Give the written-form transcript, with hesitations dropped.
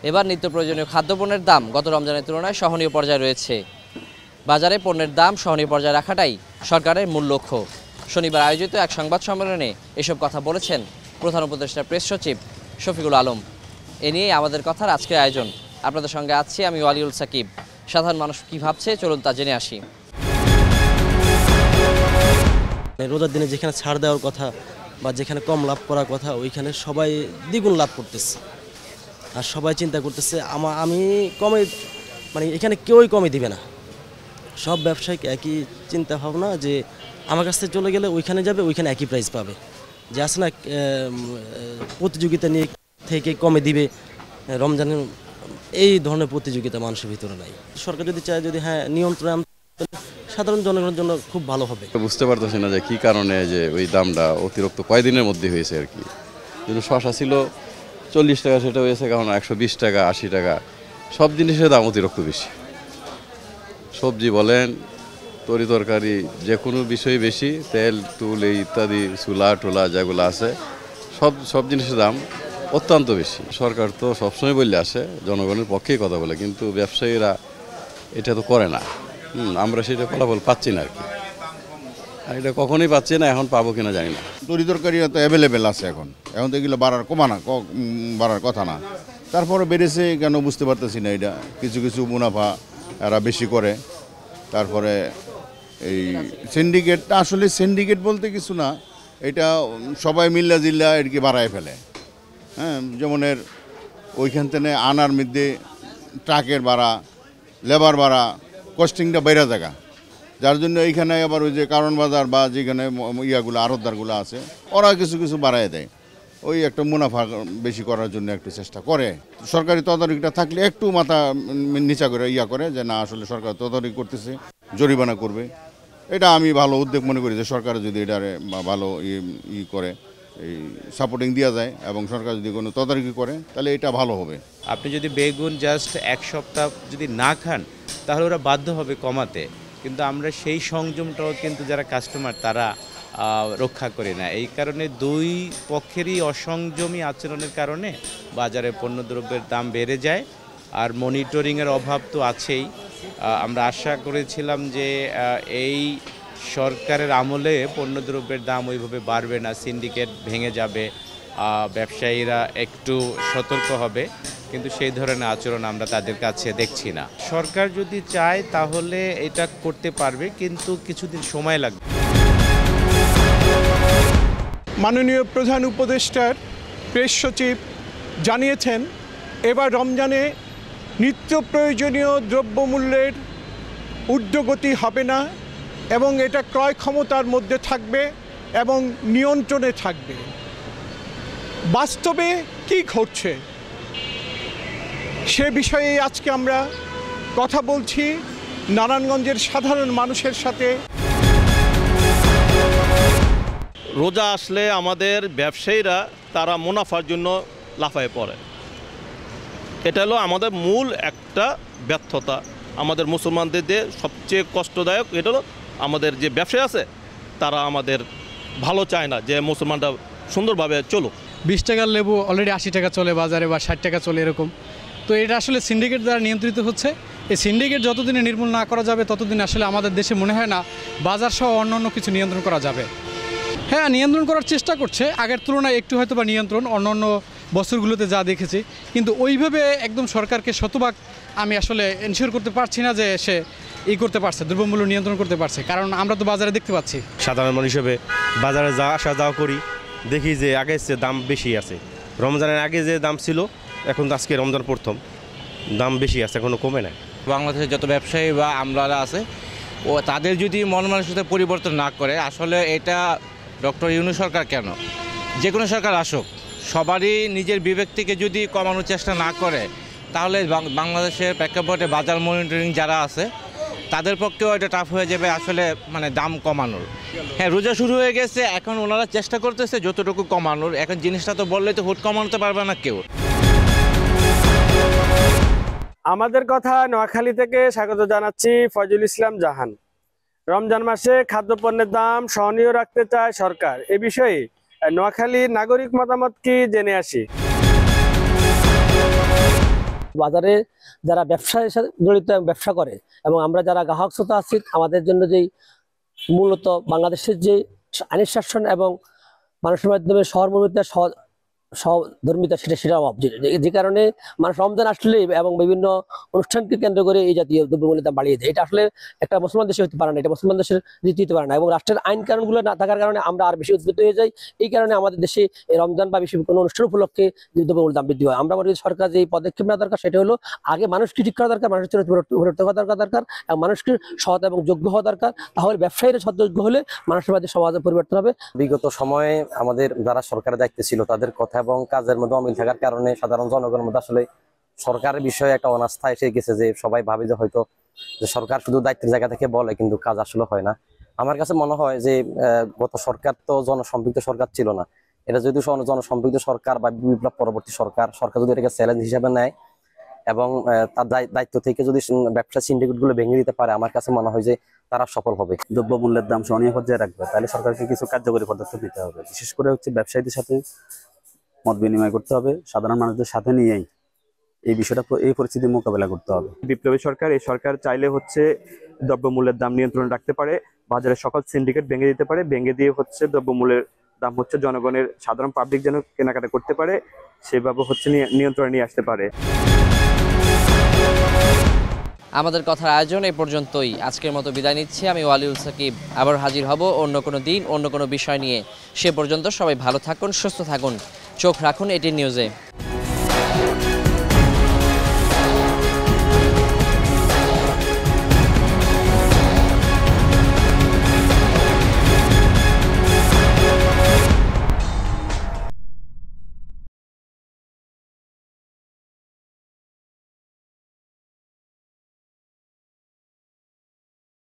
এবার নিত্য প্রয়োজনীয় খাদ্যপণ্যের দাম গত রমজানের তুলনায় সহনীয় পর্যায়ে রয়েছে। বাজারে পণ্যের দাম সহনীয় পর্যায়ে রাখাটাই সরকারের মূল লক্ষ্য। শনিবার আয়োজিত এক সংবাদ সম্মেলনে এসব কথা বলেছেন প্রধান উপদেষ্টা প্রেস সচিব শফিকুল আলম। এ নিয়েই আমাদের কথার আজকের আয়োজন। আপনাদের সঙ্গে আছি আমি ওয়ালিউল সাকিব। সাধারণ মানুষ কী ভাবছে চলুন তা জেনে আসি। রোজার দিনে যেখানে ছাড় দেওয়ার কথা বা যেখানে কম লাভ করার কথা ওইখানে সবাই দ্বিগুণ লাভ করতেছে, আর সবাই চিন্তা করতেছে আমি কমে, মানে এখানে কেউই কমে দিবে না। সব ব্যবসায়িক একই চিন্তা ভাবনা যে আমার কাছ থেকে চলে গেলে ওইখানে যাবে, ওইখানে একই প্রাইস পাবে। যে আছে না প্রতিযোগিতা নিয়ে থেকে কমে দিবে, রমজানের এই ধরনের প্রতিযোগিতা মানুষের ভিতরে নাই। সরকার যদি চায়, যদি নিয়ন্ত্রণ, সাধারণ জনগণের জন্য খুব ভালো হবে। বুঝতে পারতেছি না যে কী কারণে যে ওই দামটা অতিরিক্ত কয়দিনের মধ্যে হয়েছে আর কি। কিন্তু শশা ছিল 40 টাকা, সেটা হয়েছে কারণ 120 টাকা 80 টাকা। সব জিনিসের দাম অতিরিক্ত বেশি। সবজি বলেন, তরি তরকারি, যে কোনো বিষয় বেশি, তেল তুল এই ইত্যাদি চুলা টোলা যেগুলো আছে সব জিনিসের দাম অত্যন্ত বেশি। সরকার তো সবসময় বললে আসে জনগণের পক্ষেই কথা বলে, কিন্তু ব্যবসায়ীরা এটা তো করে না। আমরা সেটা ফলাফল পাচ্ছি না আর কি। আর এটা কখনোই পাচ্ছি না, এখন পাবো কিনা জানি না। তরি তরকারি তো অ্যাভেলেবেল আছে এখন তো এগুলো বাড়ার কথা না। তারপরে বেড়েছে কেন বুঝতে পারতেছি না। এটা কিছু মুনাফা এরা বেশি করে। তারপরে এই সিন্ডিকেটটা, আসলে সিন্ডিকেট বলতে কিছু না, এটা সবাই মিল্লা জিল্লা আর কি বাড়ায় ফেলে। যেমন ওইখান থেকে আনার মধ্যে ট্রাকের ভাড়া, লেবার ভাড়া, কস্টিংটা বাইরে জায়গা, যার জন্য এইখানে আবার ওই যে কারণ বাজার বা যেখানে ইয়াগুলো আড়তদারগুলো আছে ওরা কিছু বাড়ায় দেয়। ওই একটা মুনাফা বেশি করার জন্য একটু চেষ্টা করে। সরকারি তদারকিটা থাকলে একটু মাথা নিচা করে করে যে না, আসলে সরকার তদারকি করতেছে, জরিমানা করবে। এটা আমি ভালো উদ্যোগ মনে করি যে সরকার যদি এটারে ভালো করে এই সাপোর্টিং দেওয়া যায় এবং সরকার যদি কোনো তদারকি করে তাহলে এটা ভালো হবে। আপনি যদি বেগুন জাস্ট এক সপ্তাহ যদি না খান তাহলে ওরা বাধ্য হবে কমাতে, কিন্তু আমরা সেই সংযমটাও কিন্তু যারা কাস্টমার তারা রক্ষা করি না। এই কারণে দুই পক্ষেরই অসংযমী আচরণের কারণে বাজারে পণ্যদ্রব্যের দাম বেড়ে যায়। আর মনিটরিংয়ের অভাব তো আছেই। আমরা আশা করেছিলাম যে এই সরকারের আমলে পণ্যদ্রব্যের দাম ওইভাবে বাড়বে না, সিন্ডিকেট ভেঙে যাবে, ব্যবসায়ীরা একটু সতর্ক হবে, কিন্তু সেই ধরনের আচরণ আমরা তাদের কাছে দেখছি না। সরকার যদি চায় তাহলে এটা করতে পারবে, কিন্তু কিছুদিন সময় লাগবে। মাননীয় প্রধান উপদেষ্টার প্রেস সচিব জানিয়েছেন এবার রমজানে নিত্য প্রয়োজনীয় দ্রব্যমূল্যের ঊর্ধ্বগতি হবে না এবং এটা ক্রয় ক্ষমতার মধ্যে থাকবে এবং নিয়ন্ত্রণে থাকবে। বাস্তবে কি ঘটছে সে বিষয়ে আজকে আমরা কথা বলছি নারায়ণগঞ্জের সাধারণ মানুষের সাথে। রোজা আসলে আমাদের ব্যবসায়ীরা তারা মুনাফার জন্য লাফায় পড়ে। এটা হলো আমাদের মূল একটা ব্যর্থতা। আমাদের মুসলমানদের সবচেয়ে কষ্টদায়ক এটা হলো আমাদের যে ব্যবসায়ী আছে তারা আমাদের ভালো চায় না যে মুসলমানরা সুন্দরভাবে চলুক। 20 টাকার লেবু অলরেডি 80 টাকা চলে বাজারে, বা 60 টাকা চলে এরকম। তো এটা আসলে সিন্ডিকেট দ্বারা নিয়ন্ত্রিত হচ্ছে। এই সিন্ডিকেট যতদিনে নির্মূল না করা যাবে ততদিন আসলে আমাদের দেশে মনে হয় না বাজার সহ অন্য কিছু নিয়ন্ত্রণ করা যাবে। হ্যাঁ, নিয়ন্ত্রণ করার চেষ্টা করছে, আগের তুলনায় একটু হয়তো বা নিয়ন্ত্রণ অন্য বছরগুলোতে যা দেখেছি, কিন্তু ওইভাবে একদম সরকারকে শতভাগ আমি আসলে এনশিওর করতে পারছি না যে সে করতে পারছে, দ্রব্যমূল্য নিয়ন্ত্রণ করতে পারছে। কারণ আমরা তো বাজারে দেখতে পাচ্ছি, সাধারণ মানুষ হিসেবে বাজারে আসা যাওয়া করি, দেখি যে আগের চেয়ে দাম বেশি আছে। রমজানের আগে যে দাম ছিল এখন আজকে রমজান প্রথম দাম বেশি আছে, এখনও কমে নাই। বাংলাদেশের যত ব্যবসায়ী বা আমলারা আছে ও তাদের যদি মন মানসিকতা পরিবর্তন না করে, আসলে এটা ডক্টর ইউনূস সরকার কেন, যে কোনো সরকার আসুক, সবারই নিজের বিবেক থেকে যদি কমানোর চেষ্টা না করে তাহলে বাংলাদেশের প্রেক্ষাপটে বাজার মনিটরিং যারা আছে তাদের পক্ষেও এটা টাফ হয়ে যাবে আসলে দাম কমানোর। হ্যাঁ, রোজা শুরু হয়ে গেছে, এখন ওনারা চেষ্টা করতেছে যতটুকু কমানোর। এখন জিনিসটা তো বললেই তো হুট কমাতে পারবে না কেউ। আমাদের কথা নোয়াখালী থেকে স্বাগত জানাচ্ছি ফয়জুল ইসলাম জাহান। রমজান মাসে খাদ্যপণ্যের দাম সহনীয় রাখতে চায় সরকার, এ বিষয়ে নোয়াখালীর নাগরিক মতামত কি জেনে আসি। বাজারে যারা ব্যবসার সাথে জড়িত এবং ব্যবসা করে এবং আমরা যারা গ্রাহক শ্রোতা আছি, আমাদের জন্য যেই মূলত বাংলাদেশের যে আইনের শাসন এবং মানুষের মাধ্যমে সহমর্মিতা সহধর্মিতা সেটা অভাব, যে কারণে মানুষ রমজান আসলে এবং বিভিন্ন অনুষ্ঠানকে কেন্দ্র করে এই জাতীয় দ্রব্যমূল্যের দাম বাড়িয়ে দেয়। এটা আসলে একটা মুসলমান দেশে হতে পারে না, এটা মুসলমান দেশের রীতি হতে পারে না, এবং রাষ্ট্রের আইন কানুনগুলো না থাকার কারণে আমরা আর বেশি উদ্বুদ্ধ হয়ে যাই। এই কারণে আমাদের দেশে এই রমজান বা বেশি কোনো অনুষ্ঠান উপলক্ষে দ্রব্যমূল্যের দাম বৃদ্ধি হয়। আমরা মনে করি সরকার যে পদক্ষেপ নেওয়া দরকার সেটা হলো আগে মানুষকে ঠিক করা দরকার, মানুষের দরকার এবং মানুষকে সৎ এবং যোগ্য হওয়া দরকার। তাহলে ব্যবসায়ীরা সৎযোগ্য হলে মানুষের মাঝে সমাজের পরিবর্তন হবে। বিগত সময়ে আমাদের যারা সরকারের দায়িত্বে ছিল তাদের কথা এবং কাজের মধ্যে অমিল থাকার কারণে সাধারণ জনগণের মধ্যে আসলে সরকারের বিষয়ে একটা অনাস্থা এসে গেছে, যে সবাই ভাবে যে হয়তো যে সরকার শুধু দায়িত্বের জায়গা থেকে বলে কিন্তু কাজ আসলে হয় না। আমার কাছে মনে হয় যে গত সরকার তো জনসম্পৃক্ত সরকার ছিল না, এটা যদি জনসম্পৃক্ত সরকার বা বিপ্লব পরবর্তী সরকার যদি এটাকে চ্যালেঞ্জ হিসেবে নেয় এবং তার দায়িত্ব থেকে যদি ব্যবসা সিন্ডিকেটগুলো ভেঙে দিতে পারে, আমার কাছে মনে হয় যে তারা সফল হবে। দ্রব্যমূল্যের দাম সহনীয় পর্যায়ে রাখবে, তাহলে সরকারকে কিছু কার্যকরী পদক্ষেপ নিতে হবে। বিশেষ করে ব্যবসায়ীদের সাথে মত বিনিময় করতে হবে, সাধারণ মানুষদের সাথে নিয়েই এই বিষয়টা এই পরিস্থিতি মোকাবেলা করতে হবে। বিপ্লবী সরকার, এই সরকার চাইলে দ্রব্যমূল্যের দাম নিয়ন্ত্রণে রাখতে পারে, বাজারের সকল সিন্ডিকেট ভেঙে দিতে পারে, ভেঙে দিয়ে দ্রব্যমূল্যের দাম জনগণের সাধারণ পাবলিক যেন কেনাকাটা করতে পারে সেভাবে নিয়ন্ত্রণে নিয়ে আসতে পারে। আমাদের কথার আয়োজন এই পর্যন্তই। আজকের মতো বিদায় নিচ্ছি। আমি ওয়ালিউল সাকিব। আবার হাজির হব অন্য কোনো দিন অন্য কোনো বিষয় নিয়ে। সে পর্যন্ত সবাই ভালো থাকুন, সুস্থ থাকুন, চোখ রাখুন এটিএন নিউজে।